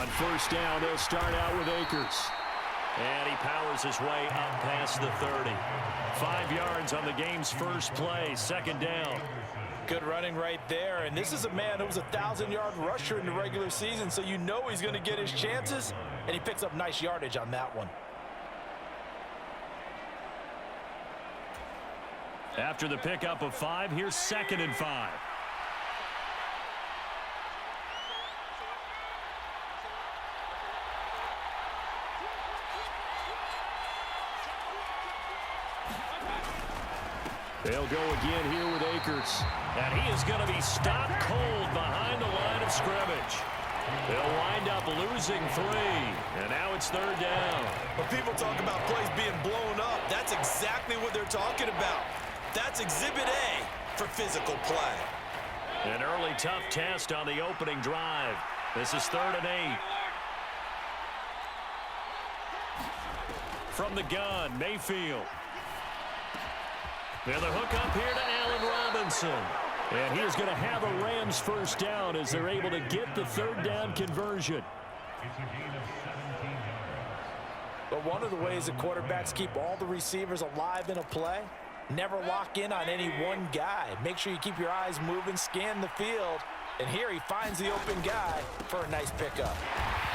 On first down, they'll start out with Akers. And he powers his way up past the 30. 5 yards on the game's first play, second down. Good running right there. And this is a man who was a 1,000-yard rusher in the regular season, so you know he's going to get his chances. And he picks up nice yardage on that one. After the pickup of 5, here's 2nd and 5. They'll go again here with Akers. And he is going to be stopped cold behind the line of scrimmage. They'll wind up losing 3. And now it's 3rd down. When people talk about plays being blown up, that's exactly what they're talking about. That's Exhibit A for physical play. An early tough test on the opening drive. This is 3rd and 8. From the gun, Mayfield. And the hook up here to Allen Robinson. And he is going to have a Rams first down as they're able to get the 3rd down conversion. But one of the ways that quarterbacks keep all the receivers alive in a play, never lock in on any one guy. Make sure you keep your eyes moving, scan the field. And here he finds the open guy for a nice pickup.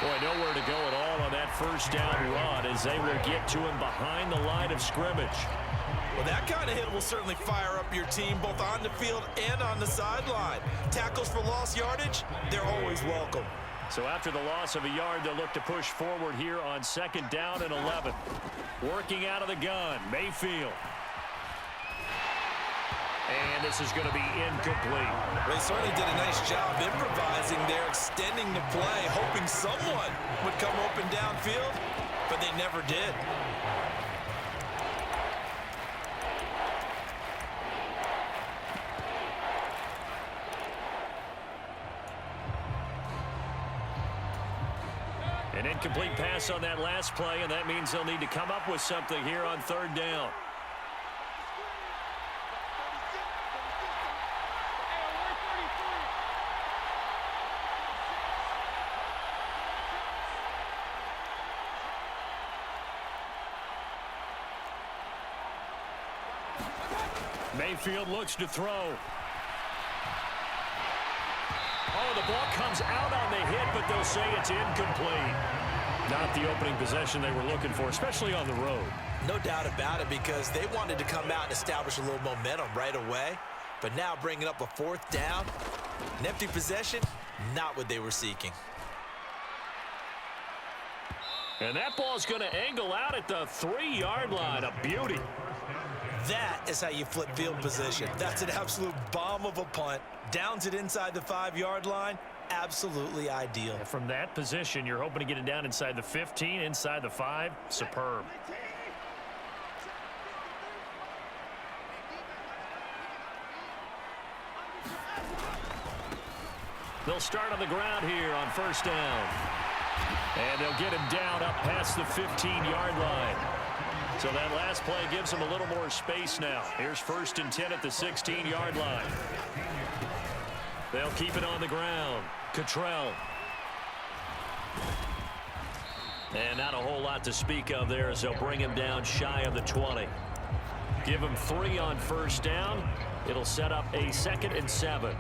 Boy, nowhere to go at all on that first down run as they will get to him behind the line of scrimmage. Well, that kind of hit will certainly fire up your team both on the field and on the sideline. Tackles for lost yardage, they're always welcome. So after the loss of a yard, they'll look to push forward here on 2nd down and 11. Working out of the gun, Mayfield. And this is going to be incomplete. They certainly did a nice job improvising there, extending the play, hoping someone would come open downfield, but they never did. An incomplete pass on that last play, and that means they'll need to come up with something here on 3rd down. Mayfield looks to throw. Oh, the ball comes out on the hit, but they'll say it's incomplete. Not the opening possession they were looking for, especially on the road. No doubt about it, because they wanted to come out and establish a little momentum right away. But now bringing up a 4th down, an empty possession, not what they were seeking. And that ball's going to angle out at the 3-yard line. A beauty. That is how you flip field position. That's an absolute bomb of a punt. Downs it inside the 5-yard line. Absolutely ideal. And from that position, you're hoping to get it down inside the 15, inside the 5. Superb. They'll start on the ground here on first down. And they'll get him down up past the 15-yard line. So that last play gives them a little more space now. Here's 1st and 10 at the 16-yard line. They'll keep it on the ground. Cottrell. And not a whole lot to speak of there as they'll bring him down shy of the 20. Give him 3 on first down. It'll set up a 2nd and 7.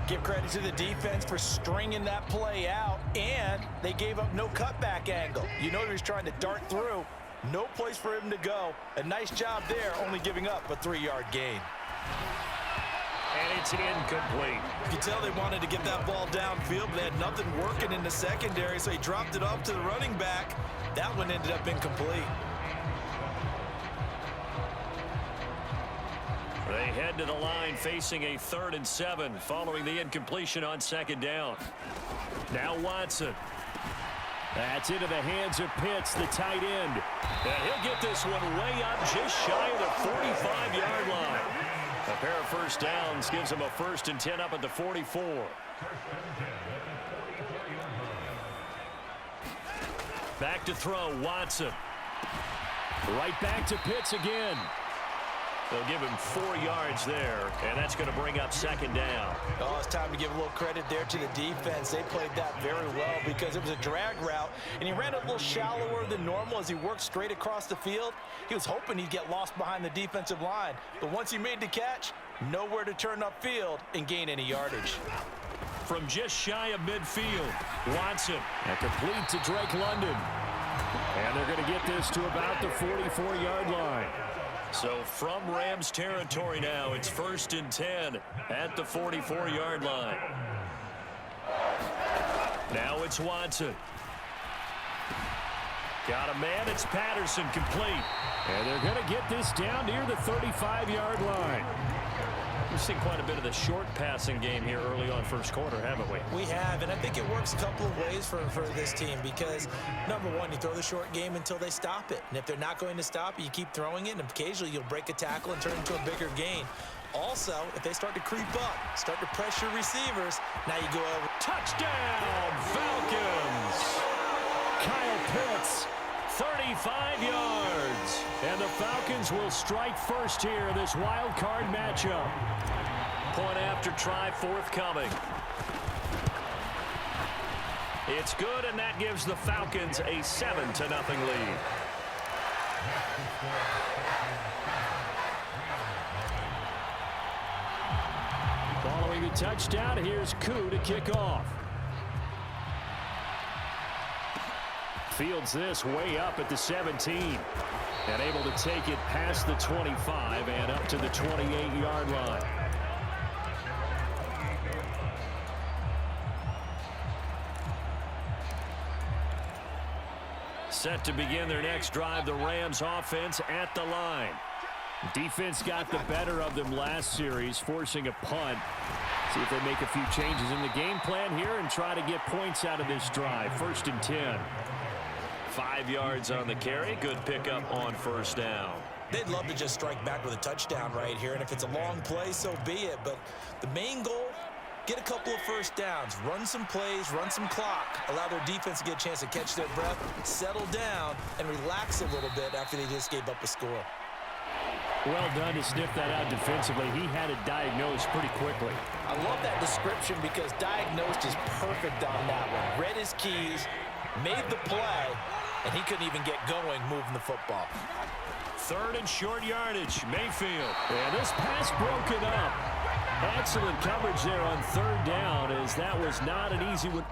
Give credit to the defense for stringing that play out, and they gave up no cutback angle. You know he was trying to dart through. No place for him to go. A nice job there, only giving up a 3-yard gain. And it's incomplete. You can tell they wanted to get that ball downfield, but they had nothing working in the secondary, so he dropped it off to the running back. That one ended up incomplete. They head to the line facing a 3rd and 7 following the incompletion on 2nd down. Now Watson. That's into the hands of Pitts, the tight end. And he'll get this one way up just shy of the 45-yard line. A pair of first downs gives him a 1st and 10 up at the 44. Back to throw, Watson. Right back to Pitts again. They'll give him 4 yards there, and that's going to bring up second down. Oh, it's time to give a little credit there to the defense. They played that very well because it was a drag route, and he ran a little shallower than normal as he worked straight across the field. He was hoping he'd get lost behind the defensive line, but once he made the catch, nowhere to turn upfield and gain any yardage. From just shy of midfield, Watson, and complete to Drake London. And they're going to get this to about the 44-yard line. So from Rams territory now, it's 1st and 10 at the 44-yard line. Now it's Watson. Got a man, it's Patterson, complete. And they're going to get this down near the 35-yard line. We've seen quite a bit of the short passing game here early on first quarter, haven't we? We have, and I think it works a couple of ways for this team because, number one, you throw the short game until they stop it. And if they're not going to stop it, you keep throwing it, and occasionally you'll break a tackle and turn it into a bigger gain. Also, if they start to creep up, start to pressure receivers, now you go over. Touchdown, Falcons! Kyle Pitts, 35 yards. And the Falcons will strike first here in this wild card matchup. Point after try forthcoming. It's good, and that gives the Falcons a 7-0 lead. Following the touchdown, here's Koo to kick off. Fields this way up at the 17. And able to take it past the 25 and up to the 28-yard line. Set to begin their next drive, the Rams offense at the line. Defense got the better of them last series, forcing a punt. See if they make a few changes in the game plan here and try to get points out of this drive. 1st and 10. 5 yards on the carry. Good pickup on first down. They'd love to just strike back with a touchdown right here, and if it's a long play, so be it. But the main goal, get a couple of first downs, run some plays, run some clock, allow their defense to get a chance to catch their breath, settle down, and relax a little bit after they just gave up a score. Well done to sniff that out defensively. He had it diagnosed pretty quickly. I love that description because diagnosed is perfect on that one. Read his keys, made the play, and he couldn't even get going moving the football. 3rd and short yardage, Mayfield. And this pass broken up. Excellent coverage there on 3rd down, as that was not an easy one.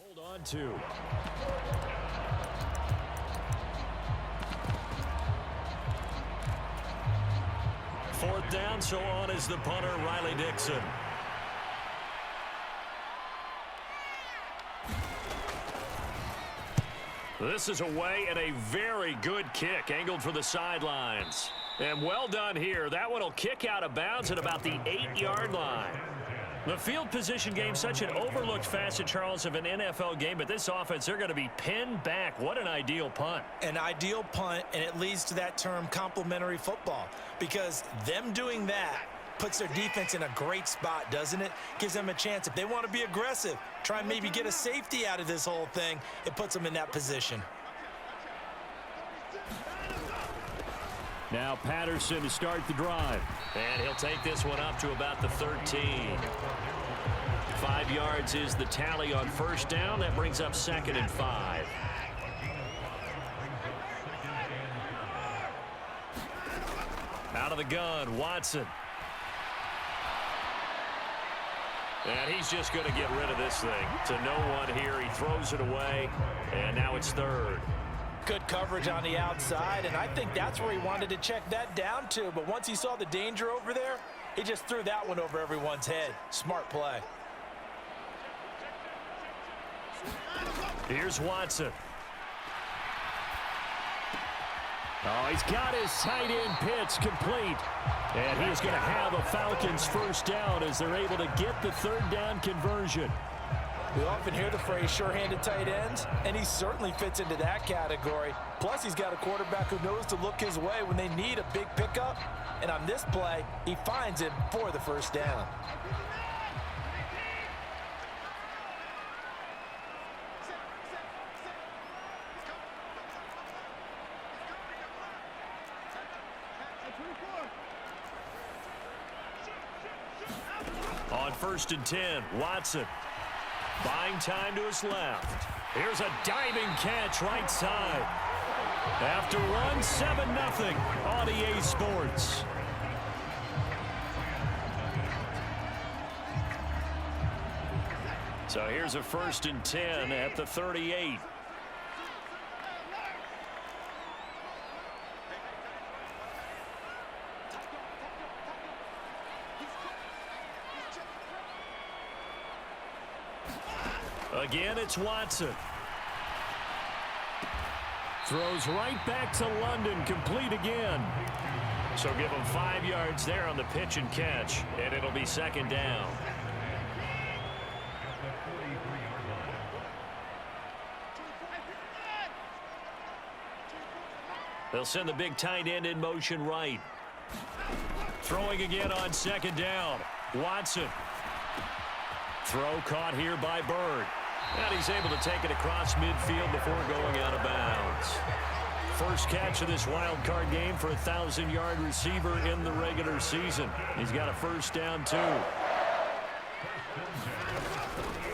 Hold on to. Fourth down, so on is the punter, Riley Dixon. This is away, and a very good kick, angled for the sidelines. And well done here. That one will kick out of bounds at about the 8-yard line. The field position game, such an overlooked facet, Charles, of an NFL game, but this offense, they're going to be pinned back. What an ideal punt. An ideal punt, and it leads to that term complementary football, because them doing that puts their defense in a great spot, doesn't it? Gives them a chance. If they want to be aggressive, try and maybe get a safety out of this whole thing, it puts them in that position. Now Patterson to start the drive. And he'll take this one up to about the 13. 5 5 yards is the tally on first down. That brings up 2nd and 5. Out of the gun, Watson. And he's just going to get rid of this thing. To no one here. He throws it away, and now it's 3rd. Good coverage on the outside, and I think that's where he wanted to check that down to. But once he saw the danger over there, he just threw that one over everyone's head. Smart play. Here's Watson. Oh, he's got his tight end pitch complete. And he's going to have a Falcons first down as they're able to get the 3rd down conversion. We often hear the phrase sure-handed tight ends, and he certainly fits into that category. Plus, he's got a quarterback who knows to look his way when they need a big pickup. And on this play, he finds him for the first down. On 1st and 10, Watson. Buying time to his left. Here's a diving catch right side. After one, 7-0 on EA Sports. So here's a 1st and 10 at the 38. Again, it's Watson. Throws right back to London, complete again. So give him 5 yards there on the pitch and catch, and it'll be 2nd down. They'll send the big tight end in motion right. Throwing again on 2nd down. Watson. Throw caught here by Bird. And he's able to take it across midfield before going out of bounds. First catch of this wild card game for a 1,000-yard receiver in the regular season. He's got a first down, too.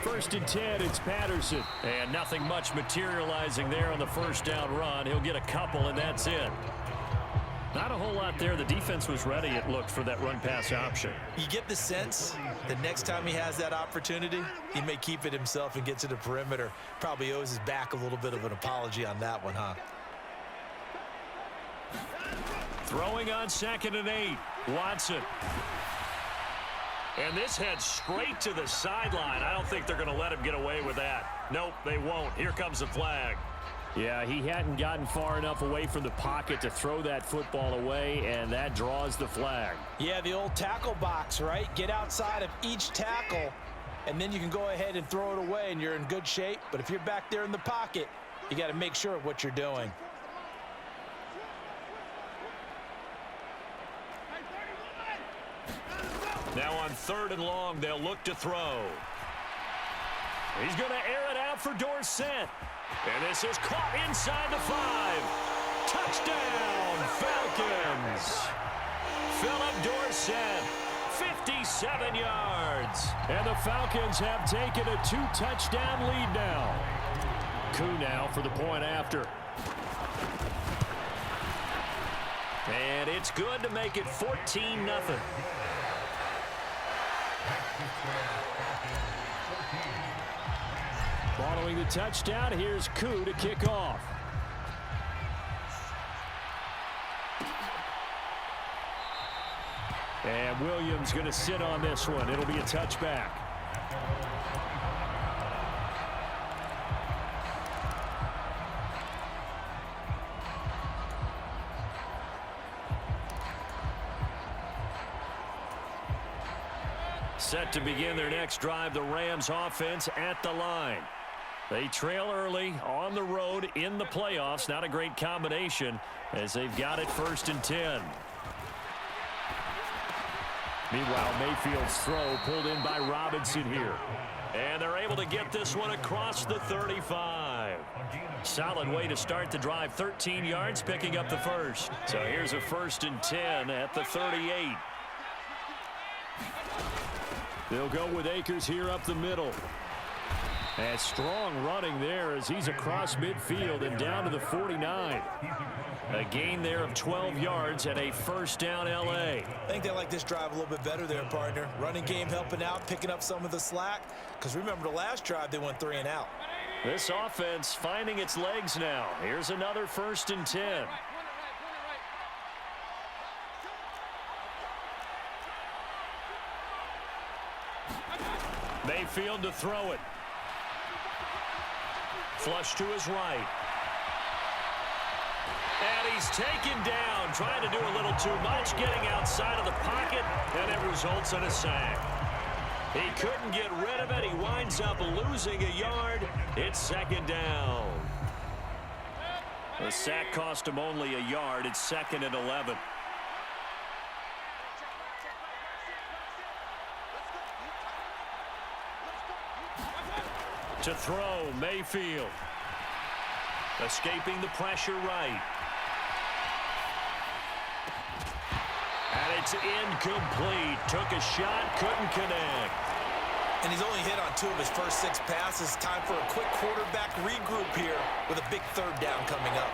1st and 10, it's Patterson. And nothing much materializing there on the first down run. He'll get a couple, and that's it. Not a whole lot there. The defense was ready, it looked, for that run-pass option. You get the sense that next time he has that opportunity, he may keep it himself and get to the perimeter. Probably owes his back a little bit of an apology on that one, huh? Throwing on 2nd and 8. Watson. And this heads straight to the sideline. I don't think they're going to let him get away with that. Nope, they won't. Here comes the flag. Yeah, he hadn't gotten far enough away from the pocket to throw that football away, and that draws the flag. Yeah, the old tackle box, right? Get outside of each tackle, and then you can go ahead and throw it away, and you're in good shape. But if you're back there in the pocket, you got to make sure of what you're doing. Now on 3rd and long, they'll look to throw. He's going to air it out for Dorsett. And this is caught inside the 5. Touchdown, Falcons. Philip Dorsett, 57 yards. And the Falcons have taken a 2-touchdown lead now. Koo now for the point after. And it's good to make it 14-0. Following the touchdown, here's Koo to kick off. And Williams going to sit on this one. It'll be a touchback. Set to begin their next drive, the Rams offense at the line. They trail early on the road in the playoffs. Not a great combination as they've got it 1st and 10. Meanwhile, Mayfield's throw pulled in by Robinson here. And they're able to get this one across the 35. Solid way to start the drive. 13 yards, picking up the first. So here's a 1st and 10 at the 38. They'll go with Akers here up the middle. And strong running there as he's across midfield and down to the 49. A gain there of 12 yards and a first down L.A. I think they like this drive a little bit better there, partner. Running game helping out, picking up some of the slack. Because remember the last drive, they went 3 and out. This offense finding its legs now. Here's another 1st and 10. Mayfield to throw it. Flush to his right. And he's taken down, trying to do a little too much, getting outside of the pocket, and it results in a sack. He couldn't get rid of it. He winds up losing a yard. It's 2nd down. The sack cost him only a yard. It's 2nd and 11. To throw, Mayfield. Escaping the pressure right. And it's incomplete. Took a shot, couldn't connect. And he's only hit on 2 of his first 6 passes. Time for a quick quarterback regroup here with a big 3rd down coming up.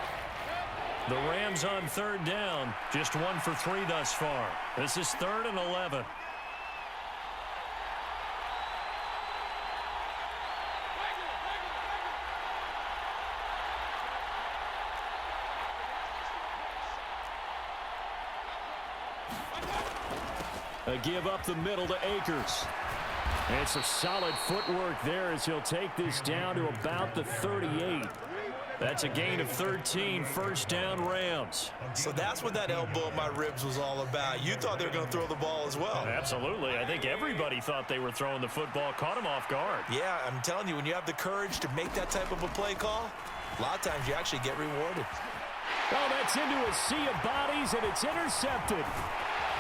The Rams on 3rd down. Just 1 for 3 thus far. This is 3rd and 11. A give up the middle to Akers. And it's a solid footwork there as he'll take this down to about the 38. That's a gain of 13, 1st down Rams. So that's what that elbow in my ribs was all about. You thought they were going to throw the ball as well. Absolutely. I think everybody thought they were throwing the football, caught him off guard. Yeah, I'm telling you, when you have the courage to make that type of a play call, a lot of times you actually get rewarded. Oh, that's into a sea of bodies, and it's intercepted.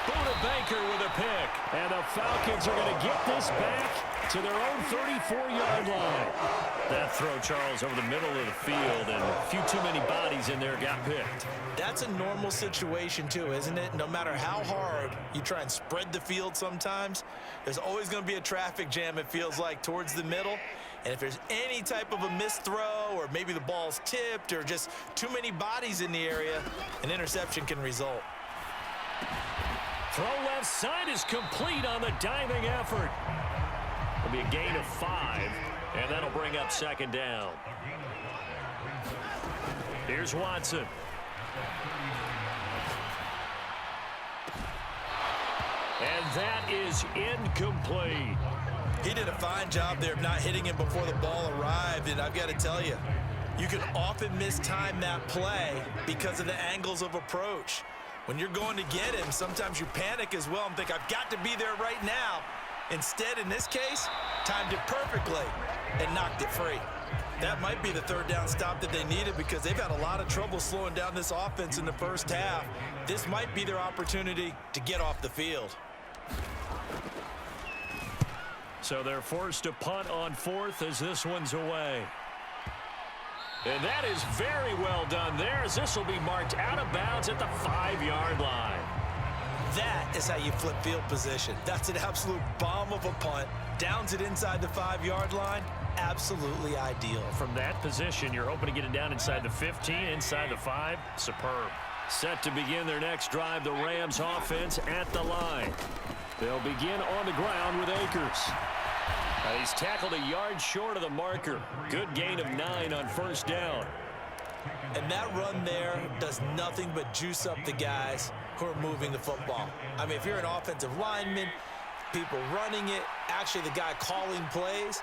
Buda Baker with a pick. And the Falcons are going to get this back to their own 34-yard line. That throw, Charles, over the middle of the field, and a few too many bodies in there got picked. That's a normal situation, too, isn't it? No matter how hard you try and spread the field sometimes, there's always going to be a traffic jam, it feels like, towards the middle. And if there's any type of a missed throw or maybe the ball's tipped or just too many bodies in the area, an interception can result. Throw left side is complete on the diving effort. It'll be a gain of 5, and that'll bring up 2nd down. Here's Watson. And that is incomplete. He did a fine job there of not hitting him before the ball arrived, and I've got to tell you, you can often mistime that play because of the angles of approach. When you're going to get him, sometimes you panic as well and think, I've got to be there right now. Instead, in this case, timed it perfectly and knocked it free. That might be the 3rd down stop that they needed because they've had a lot of trouble slowing down this offense in the first half. This might be their opportunity to get off the field. So they're forced to punt on 4th as this one's away. And that is very well done there as this will be marked out of bounds at the 5-yard line. That is how you flip field position. That's an absolute bomb of a punt. Downs it inside the 5-yard line. Absolutely ideal. From that position, you're hoping to get it down inside the 15, inside the 5. Superb. Set to begin their next drive, the Rams offense at the line. They'll begin on the ground with Akers. He's tackled a yard short of the marker. Good gain of 9 on 1st down. And that run there does nothing but juice up the guys who are moving the football. I mean, if you're an offensive lineman, people running it, actually the guy calling plays,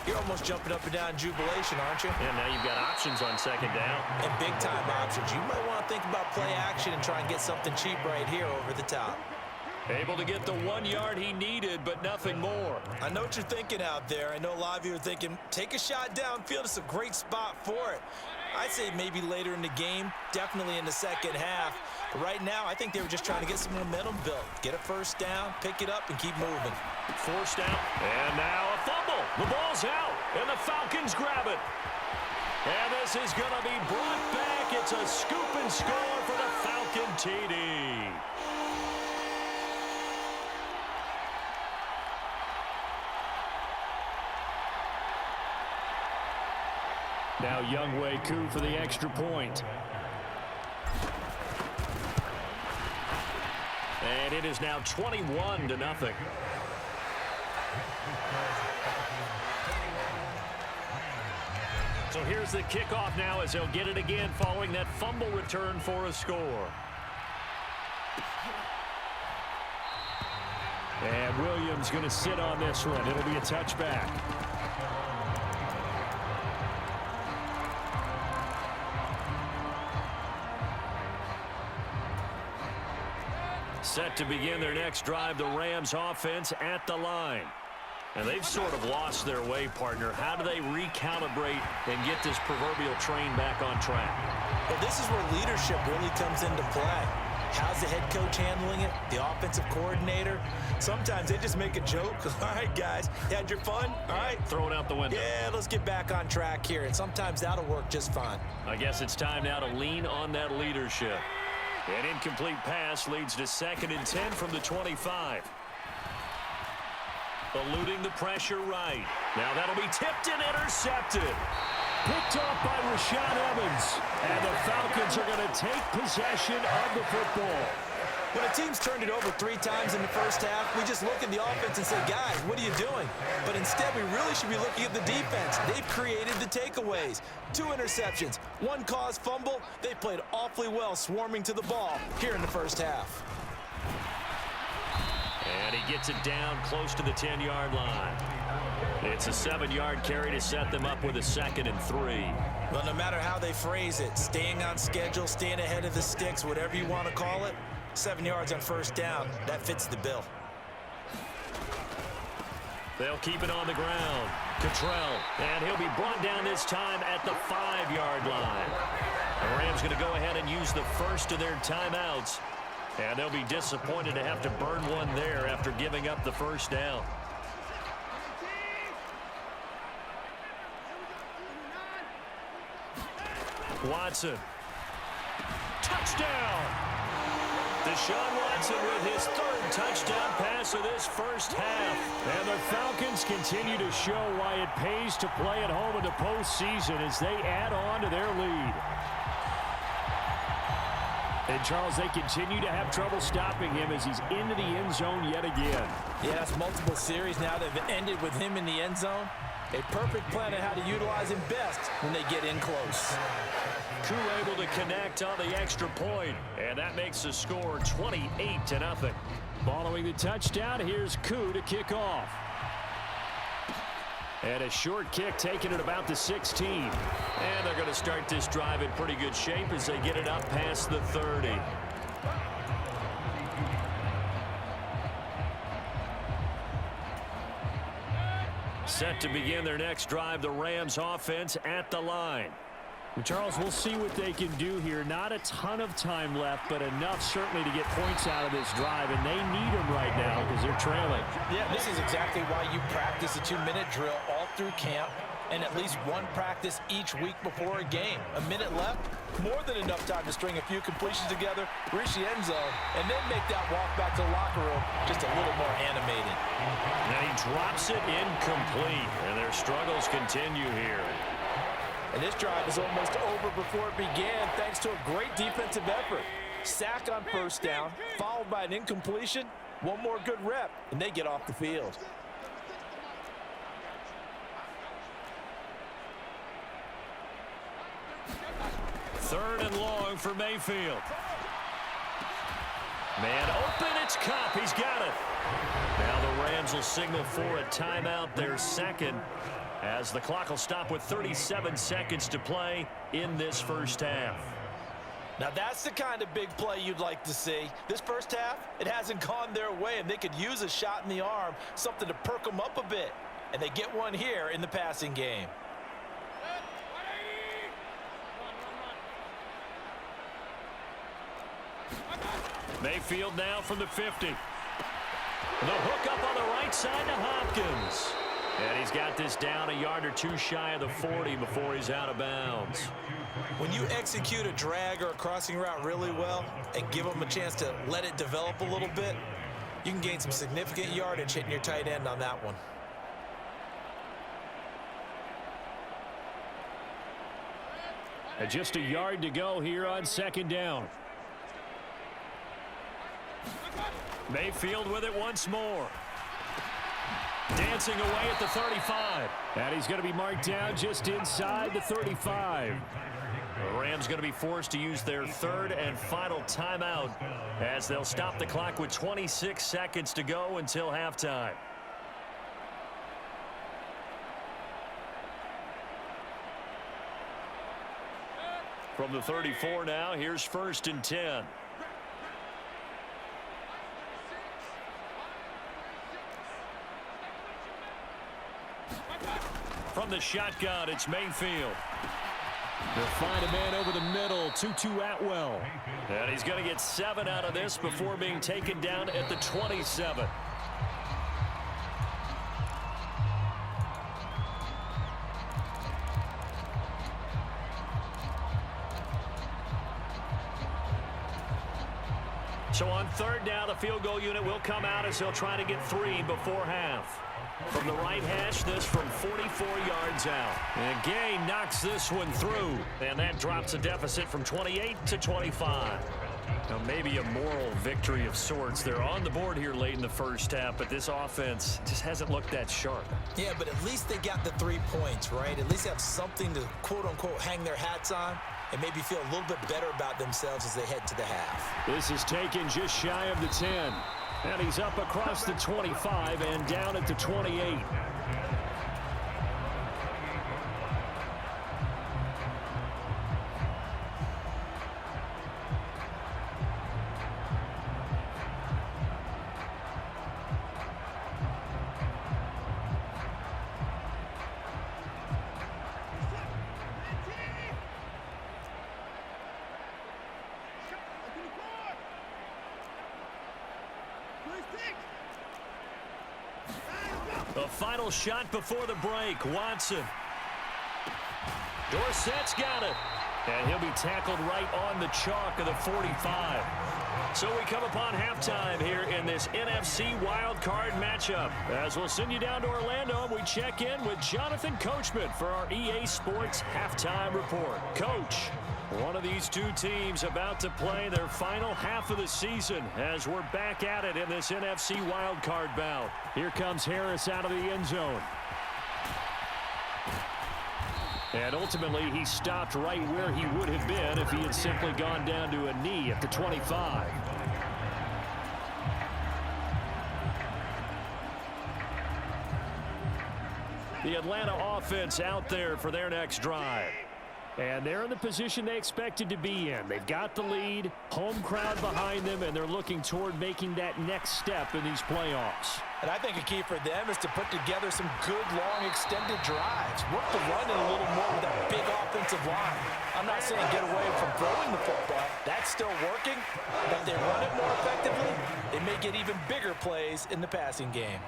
you're almost jumping up and down in jubilation, aren't you? Yeah, now you've got options on 2nd down. And big-time options. You might want to think about play action and try and get something cheap right here over the top. Able to get the 1 yard he needed, but nothing more. I know what you're thinking out there. I know a lot of you are thinking, take a shot downfield. It's a great spot for it. I'd say maybe later in the game, definitely in the second half. But right now, I think they were just trying to get some momentum built. Get a 1st down, pick it up, and keep moving. Forced out, and now a fumble. The ball's out, and the Falcons grab it. And this is going to be brought back. It's a scoop and score for the Falcon TD. Now Younghoe Koo for the extra point. And it is now 21-0. So here's the kickoff now as they'll get it again following that fumble return for a score. And Williams going to sit on this one. It'll be a touchback. Set to begin their next drive, the Rams offense at the line. And they've sort of lost their way, partner. How do they recalibrate and get this proverbial train back on track? Well, this is where leadership really comes into play. How's the head coach handling it? The offensive coordinator? Sometimes they just make a joke. All right, guys, you had your fun? All right. Throw it out the window. Yeah, let's get back on track here. And sometimes that'll work just fine. I guess it's time now to lean on that leadership. An incomplete pass leads to 2nd and 10 from the 25. Eluding the pressure right. Now that'll be tipped and intercepted. Picked off by Rashaan Evans. And the Falcons are going to take possession of the football. When a team's turned it over 3 times in the first half, we just look at the offense and say, guys, what are you doing? But instead, we really should be looking at the defense. They've created the takeaways. 2 interceptions, 1 caused fumble. They played awfully well swarming to the ball here in the first half. And he gets it down close to the 10-yard line. It's a 7-yard carry to set them up with a 2nd and 3. Well, no matter how they phrase it, staying on schedule, staying ahead of the sticks, whatever you want to call it, 7 yards on first down, that fits the bill. They'll keep it on the ground. Cottrell, and he'll be brought down this time at the 5-yard line. The Rams going to go ahead and use the first of their timeouts. And they'll be disappointed to have to burn one there after giving up the first down. Watson. Touchdown! Deshaun Watson with his 3rd touchdown pass of this first half. And the Falcons continue to show why it pays to play at home in the postseason as they add on to their lead. And, Charles, they continue to have trouble stopping him as he's into the end zone yet again. Yeah, that's multiple series now that have ended with him in the end zone. A perfect plan on how to utilize him best when they get in close. Koo able to connect on the extra point, and that makes the score 28-0. Following the touchdown, here's Koo to kick off. And a short kick taken at about the 16. And they're going to start this drive in pretty good shape as they get it up past the 30. Set to begin their next drive, the Rams offense at the line. Well, Charles, we'll see what they can do here. Not a ton of time left, but enough certainly to get points out of this drive, and they need them right now because they're trailing. Yeah, this is exactly why you practice a 2-minute drill all through camp and at least 1 practice each week before a game. A minute left, more than enough time to string a few completions together, reach the end zone, and then make that walk back to the locker room just a little more animated. Now he drops it incomplete, and their struggles continue here. And this drive is almost over before it began thanks to a great defensive effort. Sack on first down, followed by an incompletion. 1 more good rep, and they get off the field. Third and long for Mayfield. Man open, it's Kupp. He's got it. Now the Rams will signal for a timeout, their 2nd. As the clock will stop with 37 seconds to play in this first half. Now that's the kind of big play you'd like to see. This first half, it hasn't gone their way, and they could use a shot in the arm, something to perk them up a bit. And they get one here in the passing game. Mayfield now from the 50. The hook up on the right side to Hopkins. And he's got this down a yard or 2 shy of the 40 before he's out of bounds. When you execute a drag or a crossing route really well and give them a chance to let it develop a little bit, you can gain some significant yardage hitting your tight end on that one. And just a yard to go here on second down. Mayfield with it once more. Dancing away at the 35. And he's going to be marked down just inside the 35. The Rams going to be forced to use their third and final timeout as they'll stop the clock with 26 seconds to go until halftime. From the 34 now, here's 1st and 10. From the shotgun, it's Mayfield. They'll find a man over the middle, Tutu Atwell. And he's going to get 7 out of this before being taken down at the 27. So on third down, the field goal unit will come out as they'll try to get 3 before half. From the right hash, this from 44 yards out. And Gay knocks this one through. And that drops a deficit from 28 to 25. Now maybe a moral victory of sorts. They're on the board here late in the first half, but this offense just hasn't looked that sharp. Yeah, but at least they got the 3 points, right? At least they have something to, quote-unquote, hang their hats on and maybe feel a little bit better about themselves as they head to the half. This is taken just shy of the 10. And he's up across the 25 and down at the 28. The final shot before the break. Watson. Dorsett's got it. And he'll be tackled right on the chalk of the 45. So we come upon halftime here in this NFC Wildcard matchup. As we'll send you down to Orlando, we check in with Jonathan Coachman for our EA Sports Halftime Report. Coach, one of these two teams about to play their final half of the season as we're back at it in this NFC Wildcard bout. Here comes Harris out of the end zone. And ultimately, he stopped right where he would have been if he had simply gone down to a knee at the 25. The Atlanta offense out there for their next drive. And they're in the position they expected to be in. They've got the lead, home crowd behind them, and they're looking toward making that next step in these playoffs. And I think a key for them is to put together some good, long, extended drives. Work the run in a little more with that big offensive line. I'm not saying get away from throwing the football. That's still working. But if they run it more effectively, they may get even bigger plays in the passing game.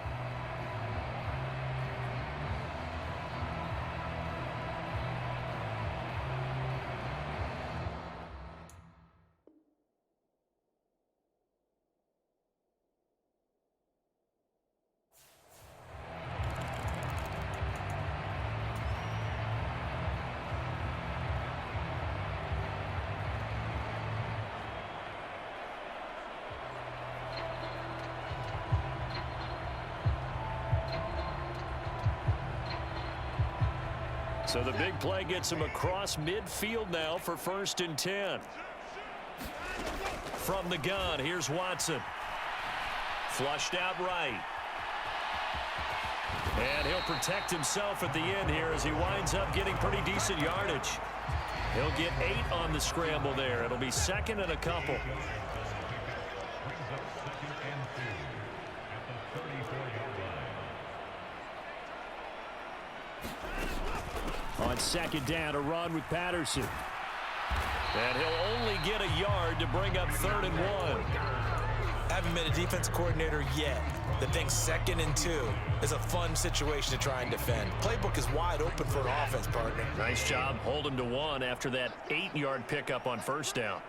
So the big play gets him across midfield now for 1st and 10. From the gun, here's Watson. Flushed out right. And he'll protect himself at the end here as he winds up getting pretty decent yardage. He'll get 8 on the scramble there. It'll be 2nd and a couple. On 2nd down, a run with Patterson. And he'll only get a yard to bring up 3rd and 1. Haven't been a defense coordinator yet that thinks 2nd and 2 is a fun situation to try and defend. Playbook is wide open for an offense, partner. Nice job holding to 1 after that 8-yard pickup on 1st down.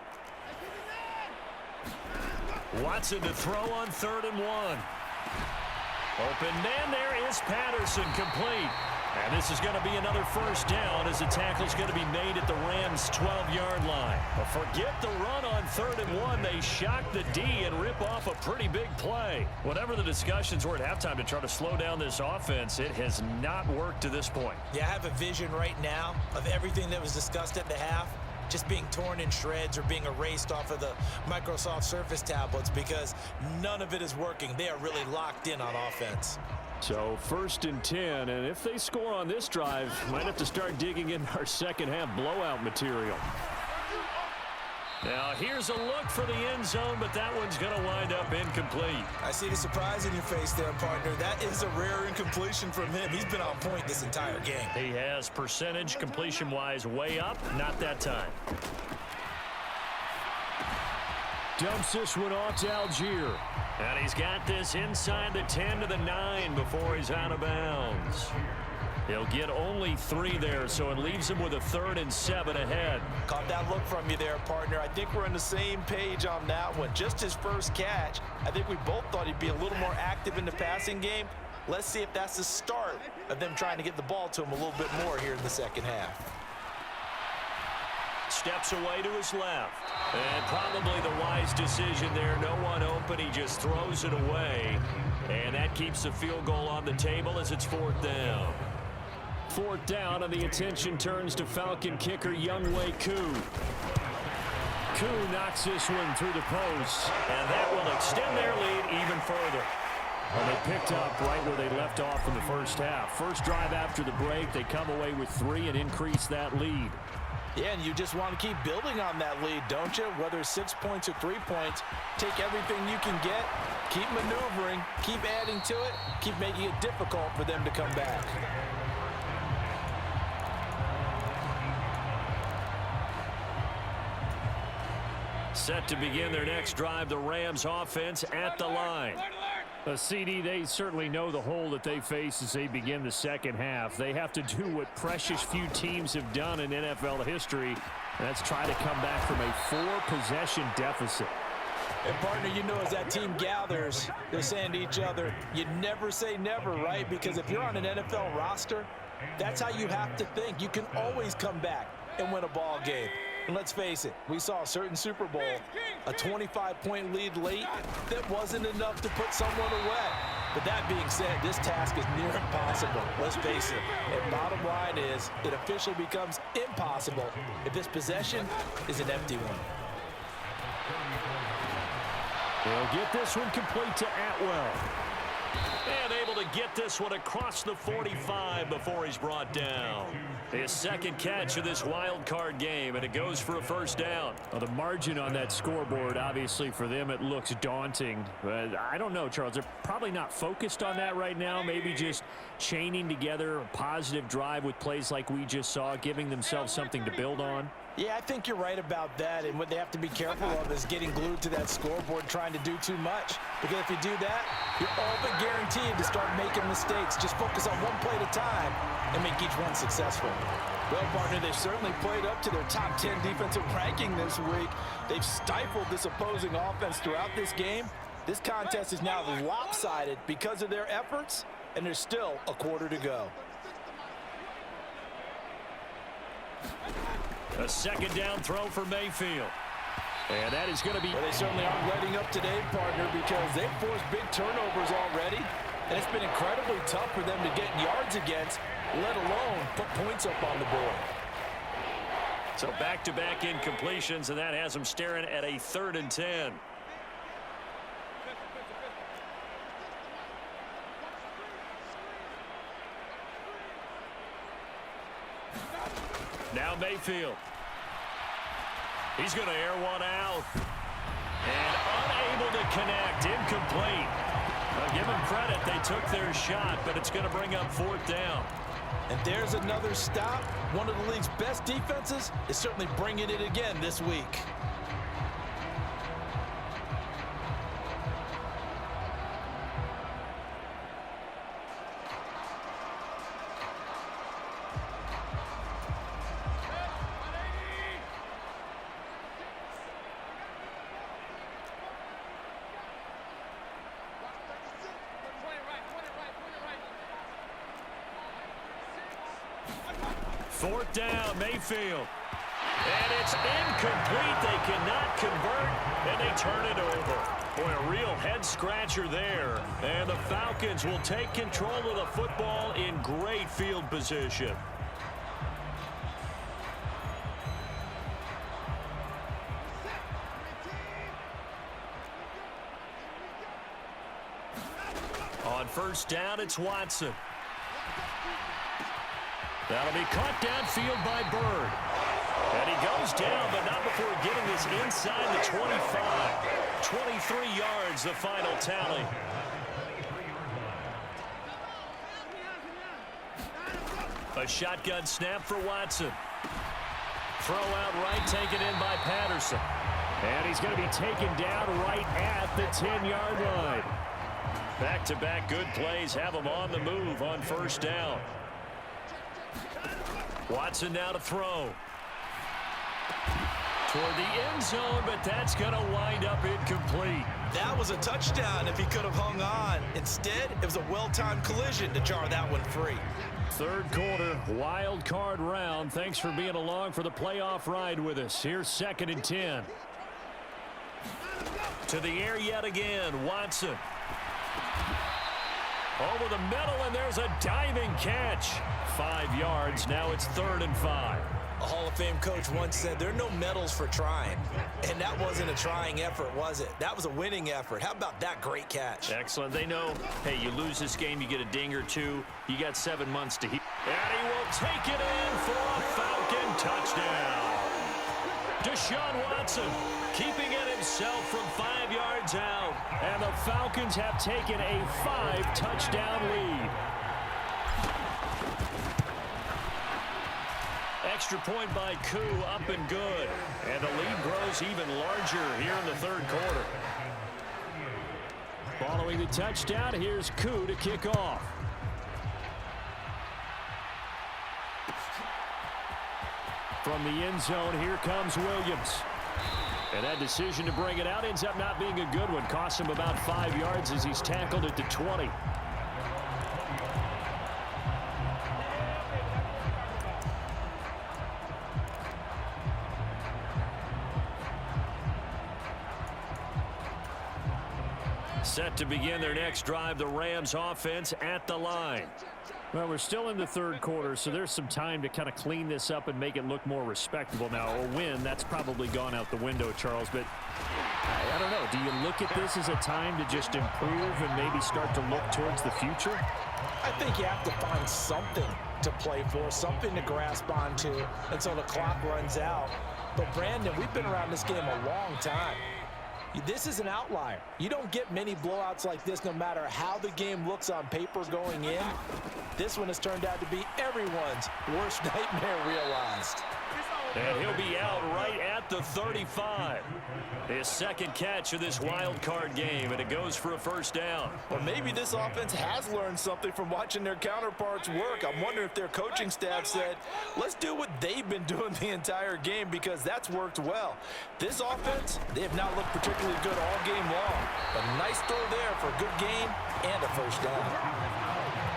Watson to throw on 3rd and 1. Open man, there is Patterson, complete. And this is going to be another first down as the tackle's going to be made at the Rams' 12-yard line. But forget the run on 3rd and 1. They shock the D and rip off a pretty big play. Whatever the discussions were at halftime to try to slow down this offense, it has not worked to this point. Yeah, I have a vision right now of everything that was discussed at the half just being torn in shreds or being erased off of the Microsoft Surface tablets because none of it is working. They are really locked in on offense. So 1st and 10, and if they score on this drive, might have to start digging in our second half blowout material. Now here's a look for the end zone, but that one's going to wind up incomplete. I see the surprise in your face there, partner. That is a rare incompletion from him. He's been on point this entire game. He has percentage completion-wise way up, not that time. Dumps this one off to Algier. And he's got this inside the 10 to the 9 before he's out of bounds. He'll get only 3 there, so it leaves him with a 3rd and 7 ahead. Caught that look from you there, partner. I think we're on the same page on that one. Just his first catch. I think we both thought he'd be a little more active in the passing game. Let's see if that's the start of them trying to get the ball to him a little bit more here in the second half. Steps away to his left. And probably the wise decision there. No one open. He just throws it away. And that keeps the field goal on the table as it's 4th down. 4th down, and the attention turns to Falcon kicker Younghoe Koo. Koo knocks this one through the post. And that will extend their lead even further. Well, they picked up right where they left off in the first half. First drive after the break, they come away with 3 and increase that lead. Yeah, and you just want to keep building on that lead, don't you? Whether it's 6 points or 3 points, take everything you can get, keep maneuvering, keep adding to it, keep making it difficult for them to come back. Set to begin their next drive, the Rams offense at the line. CD, they certainly know the hole that they face as they begin the second half. They have to do what precious few teams have done in NFL history. That's try to come back from a 4-possession deficit. And, partner, you know, as that team gathers, they're saying to each other, you never say never, right? Because if you're on an NFL roster, that's how you have to think. You can always come back and win a ball game. And let's face it, we saw a certain Super Bowl, a 25-point lead late that wasn't enough to put someone away. But that being said, this task is near impossible. Let's face it. And bottom line is, it officially becomes impossible if this possession is an empty one. They'll get this one complete to Atwell. And able to get this one across the 45 before he's brought down. His second catch of this wild card game, and it goes for a first down. Well, the margin on that scoreboard, obviously for them, it looks daunting. But I don't know, Charles. They're probably not focused on that right now. Maybe just chaining together a positive drive with plays like we just saw, giving themselves something to build on. Yeah, I think you're right about that, and what they have to be careful of is getting glued to that scoreboard trying to do too much. Because if you do that, you're all but guaranteed to start making mistakes. Just focus on one play at a time and make each one successful. Well, partner, they've certainly played up to their top 10 defensive ranking this week. They've stifled this opposing offense throughout this game. This contest is now lopsided because of their efforts, and there's still a quarter to go. A second down throw for Mayfield. And that is going to be... Well, they certainly aren't letting up today, partner, because they've forced big turnovers already. And it's been incredibly tough for them to get yards against, let alone put points up on the board. So back-to-back incompletions, and that has them staring at a 3rd and 10. Now Mayfield. He's going to air one out. And unable to connect. Incomplete. Well, give them credit. They took their shot, but it's going to bring up 4th down. And there's another stop. One of the league's best defenses is certainly bringing it again this week. 4th down, Mayfield. And it's incomplete. They cannot convert, and they turn it over. Boy, a real head-scratcher there. And the Falcons will take control of the football in great field position. On 1st down, it's Watson. That'll be caught downfield by Bird. And he goes down, but not before getting this inside the 25. 23 yards, the final tally. A shotgun snap for Watson. Throw out right, taken in by Patterson. And he's going to be taken down right at the 10-yard line. Back-to-back good plays have him on the move on 1st down. Watson now to throw. Toward the end zone, but that's going to wind up incomplete. That was a touchdown if he could have hung on. Instead, it was a well-timed collision to jar that one free. 3rd quarter, wild card round. Thanks for being along for the playoff ride with us. Here's 2nd and 10. To the air yet again, Watson. Over the middle, and there's a diving catch. 5 yards. Now it's 3rd and 5. A Hall of Fame coach once said there are no medals for trying. And that wasn't a trying effort, was it? That was a winning effort. How about that great catch? Excellent. They know, hey, you lose this game, you get a ding or two. You got 7 months to heal. And he will take it in for a Falcon touchdown. Deshaun Watson keeping it himself from 5 yards out. And the Falcons have taken a 5-touchdown lead. Extra point by Koo, up and good. And the lead grows even larger here in the 3rd quarter. Following the touchdown, here's Koo to kick off. From the end zone, here comes Williams. And that decision to bring it out ends up not being a good one. Cost him about 5 yards as he's tackled at the 20. Set to begin their next drive, the Rams offense at the line. Well, we're still in the 3rd quarter, so there's some time to kind of clean this up and make it look more respectable. Now, a win, that's probably gone out the window, Charles, but I don't know. Do you look at this as a time to just improve and maybe start to look towards the future? I think you have to find something to play for, something to grasp onto until the clock runs out. But, Brandon, we've been around this game a long time. This is an outlier. You don't get many blowouts like this no matter how the game looks on paper going in. This one has turned out to be everyone's worst nightmare realized. And he'll be out right at the 35. His 2nd catch of this wild card game, and it goes for a 1st down. Well, maybe this offense has learned something from watching their counterparts work. I'm wondering if their coaching staff said, let's do what they've been doing the entire game, because that's worked well. This offense, they have not looked particularly good all game long. But a nice throw there for a good game and a 1st down.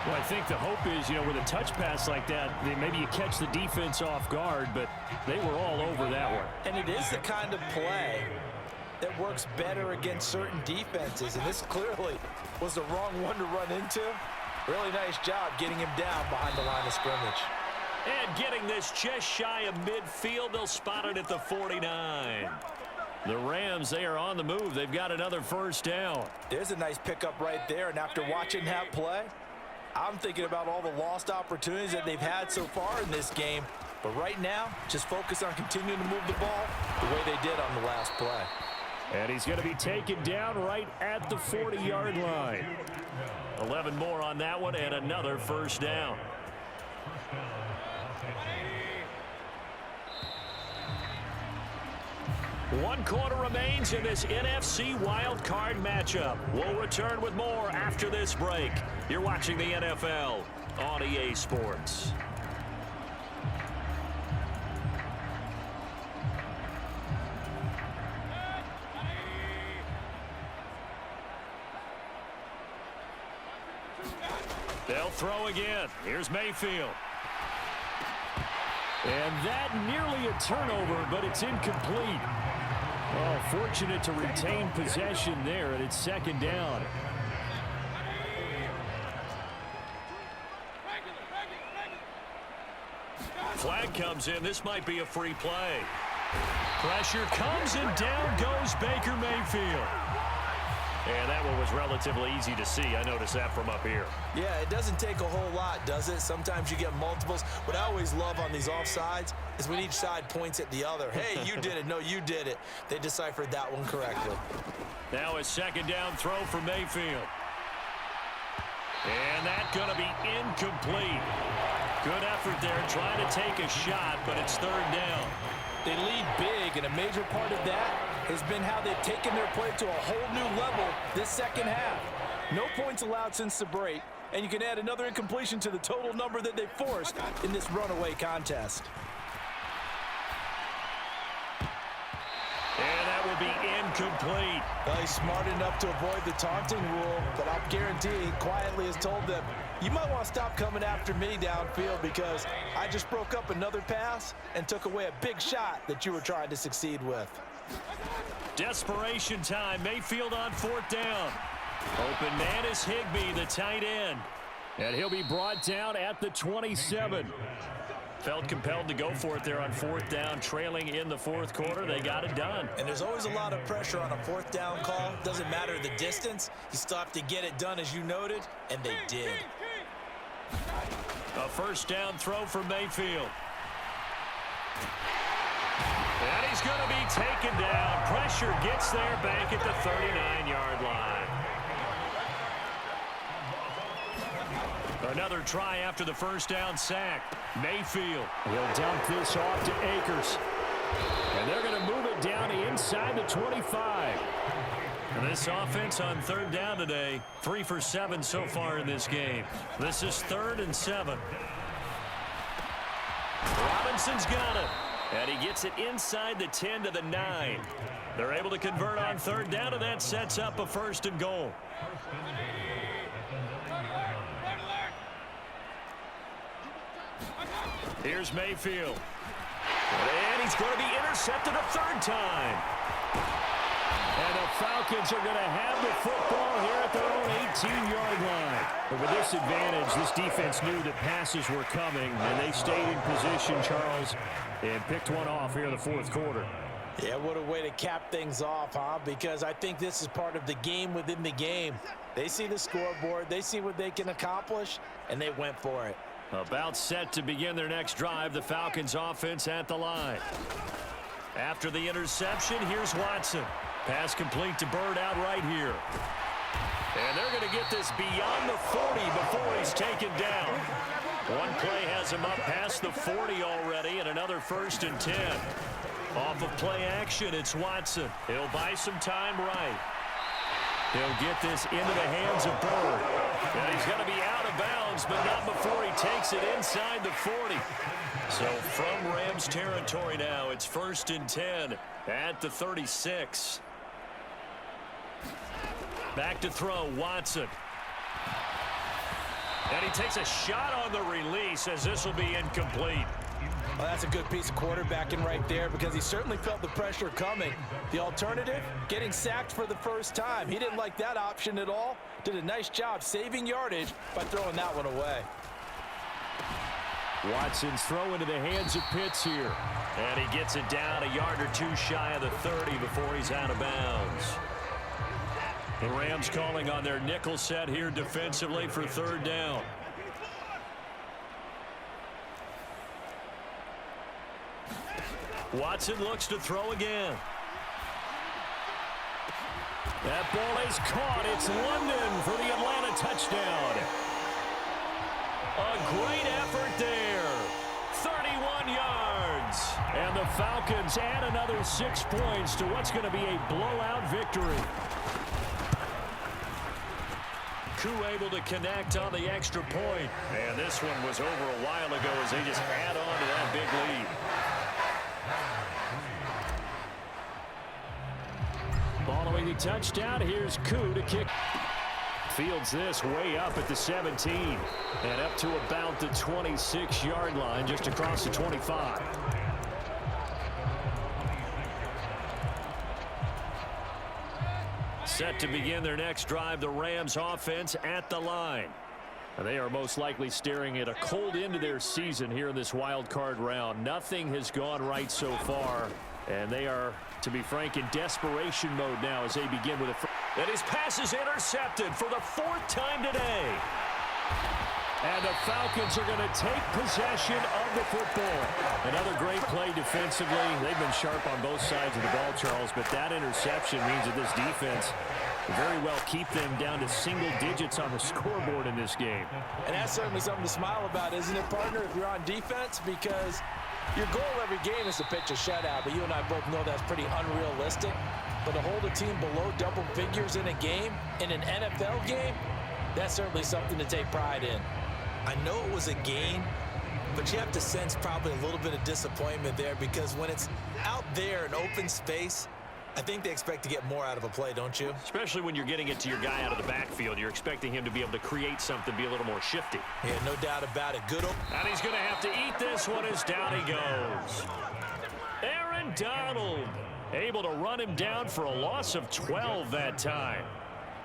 Well, I think the hope is, with a touch pass like that, maybe you catch the defense off guard, but they were all over that one. And it is the kind of play that works better against certain defenses, and this clearly was the wrong one to run into. Really nice job getting him down behind the line of scrimmage. And getting this just shy of midfield, they'll spot it at the 49. The Rams, they are on the move. They've got another 1st down. There's a nice pickup right there, and after watching that play, I'm thinking about all the lost opportunities that they've had so far in this game. But right now, just focus on continuing to move the ball the way they did on the last play. And he's going to be taken down right at the 40-yard line. 11 more on that one, and another 1st down. One quarter remains in this NFC wildcard matchup. We'll return with more after this break. You're watching the NFL on EA Sports. They'll throw again. Here's Mayfield. And that nearly a turnover, but it's incomplete. Oh, fortunate to retain possession there, and it's second down. Flag comes in. This might be a free play. Pressure comes, and down goes Baker Mayfield. And that one was relatively easy to see. I noticed that from up here. Yeah, it doesn't take a whole lot, does it? Sometimes you get multiples. What I always love on these offsides is when each side points at the other. Hey, you did it. No, you did it. They deciphered that one correctly. Now a second down throw for Mayfield. And that's going to be incomplete. Good effort there trying to take a shot, but it's third down. They lead big, and a major part of that has been how they've taken their play to a whole new level this second half. No points allowed since the break, and you can add another incompletion to the total number that they forced in this runaway contest. And that will be incomplete. Well, he's smart enough to avoid the taunting rule, but I'll guarantee he quietly has told them, you might want to stop coming after me downfield because I just broke up another pass and took away a big shot that you were trying to succeed with. Desperation time. Mayfield on fourth down. Open man is Higbee, the tight end. And he'll be brought down at the 27. Felt compelled to go for it there on fourth down, trailing in the fourth quarter. They got it done. And there's always a lot of pressure on a fourth down call. Doesn't matter the distance. You still have to get it done, as you noted, and they did. A first down throw for Mayfield. And he's going to be taken down. Pressure gets there back at the 39-yard line. Another try after the first down sack. Mayfield. He'll dump this off to Akers. And they're going to move it down inside the 25. And this offense on third down today, 3 for 7 so far in this game. This is 3rd and 7. Robinson's got it. And he gets it inside the 10 to the 9. They're able to convert on third down, and that sets up a 1st and goal. Here's Mayfield. And he's going to be intercepted a third time. And the Falcons are going to have the football here at their own 18-yard line. But with this advantage, this defense knew that passes were coming, and they stayed in position, Charles, and picked one off here in the fourth quarter. Yeah, what a way to cap things off, huh? Because I think this is part of the game within the game. They see the scoreboard, they see what they can accomplish, and they went for it. About set to begin their next drive, the Falcons offense at the line. After the interception, here's Watson. Pass complete to Bird out right here. And they're going to get this beyond the 40 before he's taken down. One play has him up past the 40 already, and another 1st and 10. Off of play action, it's Watson. He'll buy some time right. He'll get this into the hands of Bird. And he's going to be out of bounds, but not before he takes it inside the 40. So from Rams territory now, it's 1st and 10 at the 36. Back to throw, Watson. And he takes a shot on the release as this will be incomplete. Well, that's a good piece of quarterbacking right there because he certainly felt the pressure coming. The alternative, getting sacked for the first time. He didn't like that option at all. Did a nice job saving yardage by throwing that one away. Watson's throw into the hands of Pitts here. And he gets it down a yard or two shy of the 30 before he's out of bounds. The Rams calling on their nickel set here defensively for third down. Watson looks to throw again. That ball is caught. It's London for the Atlanta touchdown. A great effort there. 31 yards. And the Falcons add another 6 points to what's going to be a blowout victory. Koo able to connect on the extra point. And this one was over a while ago as they just add on to that big lead. Following the touchdown, here's Koo to kick. Fields this way up at the 17 and up to about the 26-yard line, just across the 25. Set to begin their next drive, the Rams offense at the line. And they are most likely staring at a cold end to their season here in this wild card round. Nothing has gone right so far, and they are, to be frank, in desperation mode now as they begin with a... And his pass is intercepted for the 4th time today. And the Falcons are going to take possession of the football. Another great play defensively. They've been sharp on both sides of the ball, Charles, but that interception means that this defense will very well keep them down to single digits on the scoreboard in this game. And that's certainly something to smile about, isn't it, partner, if you're on defense? Because your goal every game is to pitch a shutout, but you and I both know that's pretty unrealistic. But to hold a team below double figures in a game, in an NFL game, that's certainly something to take pride in. I know it was a gain, but you have to sense probably a little bit of disappointment there, because when it's out there in open space, I think they expect to get more out of a play, don't you? Especially when you're getting it to your guy out of the backfield. You're expecting him to be able to create something, be a little more shifty. Yeah, no doubt about it. Good. And he's going to have to eat this one as down he goes. Aaron Donald able to run him down for a loss of 12 that time.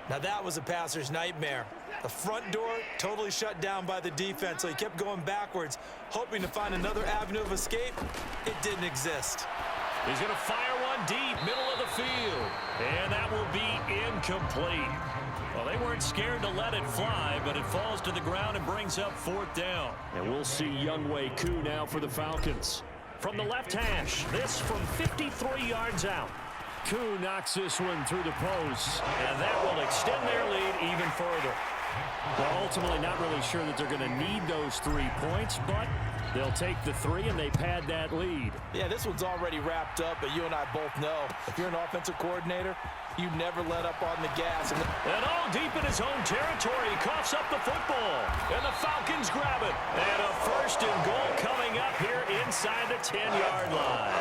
Now that was a passer's nightmare. The front door totally shut down by the defense, so he kept going backwards, hoping to find another avenue of escape. It didn't exist. He's going to fire one deep, middle of the field. And that will be incomplete. Well, they weren't scared to let it fly, but it falls to the ground and brings up 4th down. And we'll see Younghoe Koo now for the Falcons. From the left hash, this from 53 yards out. Koo knocks this one through the post, and that will extend their lead even further. Well, ultimately not really sure that they're going to need those 3 points, but they'll take the 3 and they pad that lead. Yeah, this one's already wrapped up, but you and I both know if you're an offensive coordinator, you never let up on the gas. And all deep in his own territory, he coughs up the football, and the Falcons grab it. And a 1st and goal coming up here inside the 10-yard line.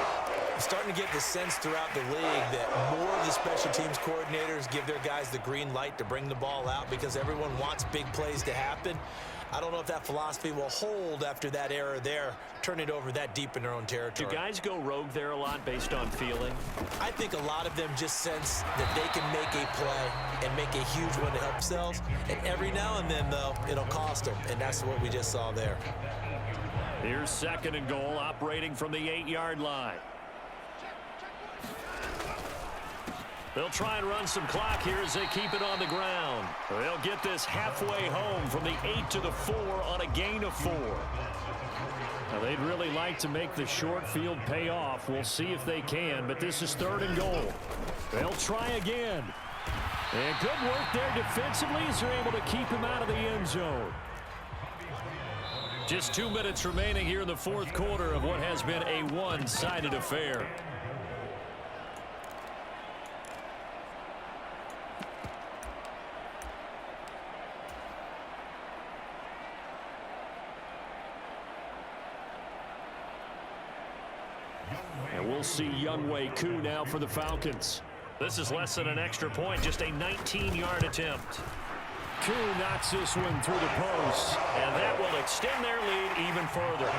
I'm starting to get the sense throughout the league that more of the special teams coordinators give their guys the green light to bring the ball out because everyone wants big plays to happen. I don't know if that philosophy will hold after that error there, turn it over that deep in their own territory. Do guys go rogue there a lot based on feeling? I think a lot of them just sense that they can make a play and make a huge one to help themselves. And every now and then, though, it'll cost them. And that's what we just saw there. Here's 2nd and goal, operating from the 8-yard line. They'll try and run some clock here as they keep it on the ground. They'll get this halfway home from the 8 to the 4 on a gain of 4. Now, they'd really like to make the short field pay off. We'll see if they can, but this is 3rd and goal. They'll try again. And good work there defensively as they're able to keep him out of the end zone. Just 2 minutes remaining here in the 4th quarter of what has been a one-sided affair. And we'll see Younghoe Koo now for the Falcons. This is less than an extra point, just a 19-yard attempt. Koo knocks this one through the post, and that will extend their lead even further.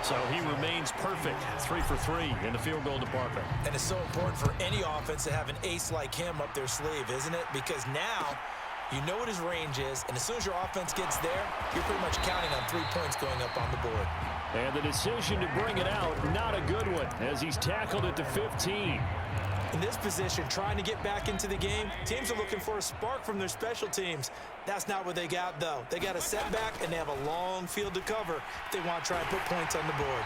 So he remains perfect, 3 for 3 in the field goal department. And it's so important for any offense to have an ace like him up their sleeve, isn't it? Because now you know what his range is, and as soon as your offense gets there, you're pretty much counting on 3 points going up on the board. And the decision to bring it out, not a good one, as he's tackled at the 15. In this position, trying to get back into the game, teams are looking for a spark from their special teams. That's not what they got, though. They got a setback, and they have a long field to cover if they want to try and put points on the board.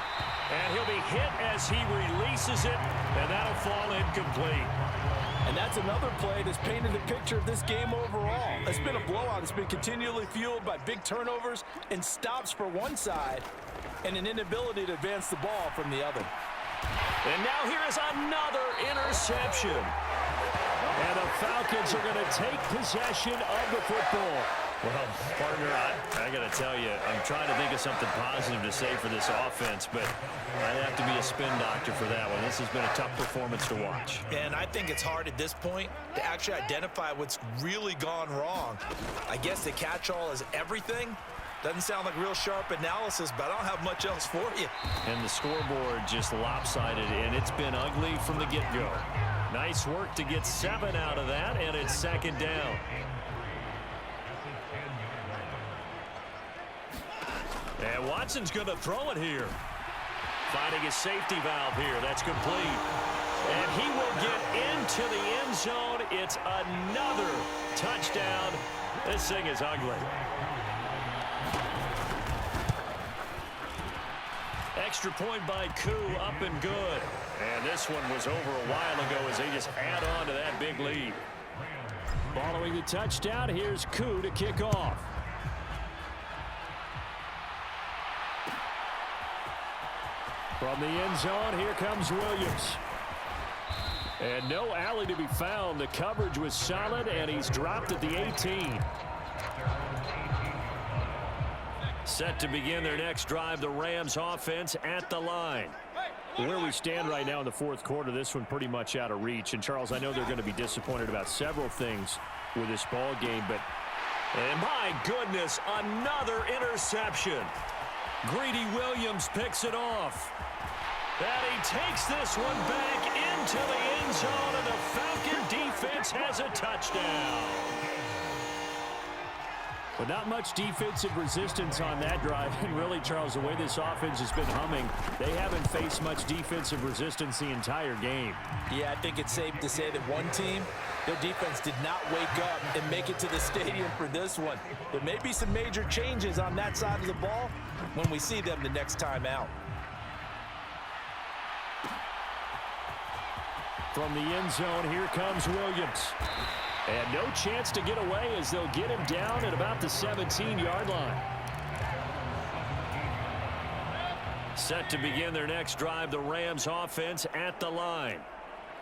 And he'll be hit as he releases it, and that'll fall incomplete. And that's another play that's painted the picture of this game overall. It's been a blowout. It's been continually fueled by big turnovers and stops for one side and an inability to advance the ball from the other. And now here is another interception. And the Falcons are going to take possession of the football. Well, partner, I got to tell you, I'm trying to think of something positive to say for this offense, but I'd have to be a spin doctor for that one. This has been a tough performance to watch. And I think it's hard at this point to actually identify what's really gone wrong. I guess the catch-all is everything. Doesn't sound like real sharp analysis, but I don't have much else for you. And the scoreboard just lopsided, and it's been ugly from the get-go. Nice work to get 7 out of that, and it's second down. And Watson's going to throw it here. Finding a safety valve here. That's complete. And he will get into the end zone. It's another touchdown. This thing is ugly. Extra point by Koo, up and good. And this one was over a while ago as they just add on to that big lead. Following the touchdown, here's Koo to kick off. From the end zone, here comes Williams. And no alley to be found. The coverage was solid, and he's dropped at the 18. Set to begin their next drive, the Rams offense at the line. Where we stand right now in the fourth quarter, this one pretty much out of reach. And, Charles, I know they're going to be disappointed about several things with this ball game, but and my goodness, another interception. Greedy Williams picks it off. And he takes this one back into the end zone, and the Falcon defense has a touchdown. But not much defensive resistance on that drive. And really, Charles, the way this offense has been humming, they haven't faced much defensive resistance the entire game. Yeah, I think it's safe to say that one team, their defense did not wake up and make it to the stadium for this one. There may be some major changes on that side of the ball when we see them the next time out. From the end zone, here comes Williams. And no chance to get away as they'll get him down at about the 17-yard line. Set to begin their next drive, the Rams offense at the line.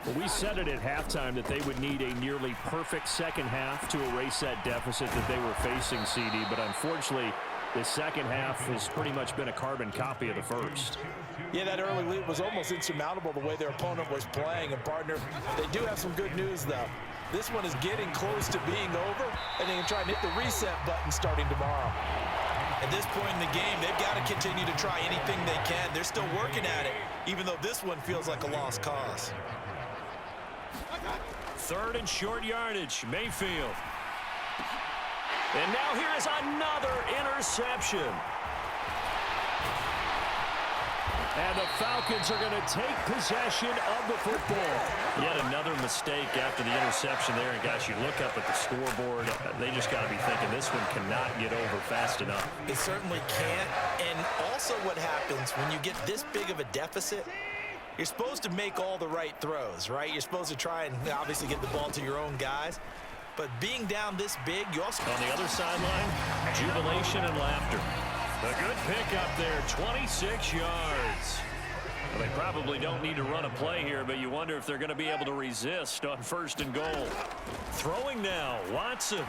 Well, we said it at halftime that they would need a nearly perfect second half to erase that deficit that they were facing, CD. But unfortunately, the second half has pretty much been a carbon copy of the first. Yeah, that early lead was almost insurmountable the way their opponent was playing. And, partner, they do have some good news, though. This one is getting close to being over, and they can try and hit the reset button starting tomorrow. At this point in the game, they've got to continue to try anything they can. They're still working at it, even though this one feels like a lost cause. Third and short yardage, Mayfield. And now here is another interception. And the Falcons are going to take possession of the football. Yet another mistake after the interception there. And, guys, you look up at the scoreboard, they just got to be thinking this one cannot get over fast enough. It certainly can't. And also what happens when you get this big of a deficit, you're supposed to make all the right throws, right? You're supposed to try and obviously get the ball to your own guys. But being down this big, you also... On the other sideline, jubilation and laughter. A good pick up there, 26 yards. Well, they probably don't need to run a play here, but you wonder if they're going to be able to resist on first and goal. Throwing now, Watson.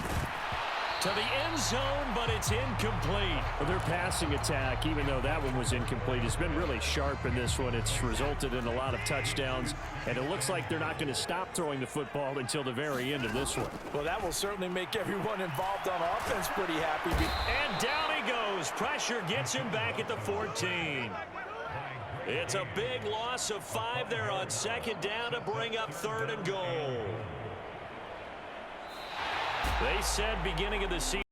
To the end zone, but it's incomplete. Well, their passing attack, even though that one was incomplete, has been really sharp in this one. It's resulted in a lot of touchdowns, and it looks like they're not going to stop throwing the football until the very end of this one. Well, that will certainly make everyone involved on offense pretty happy. And down he goes. Pressure gets him back at the 14. It's a big loss of 5 there on second down to bring up third and goal. They said beginning of the season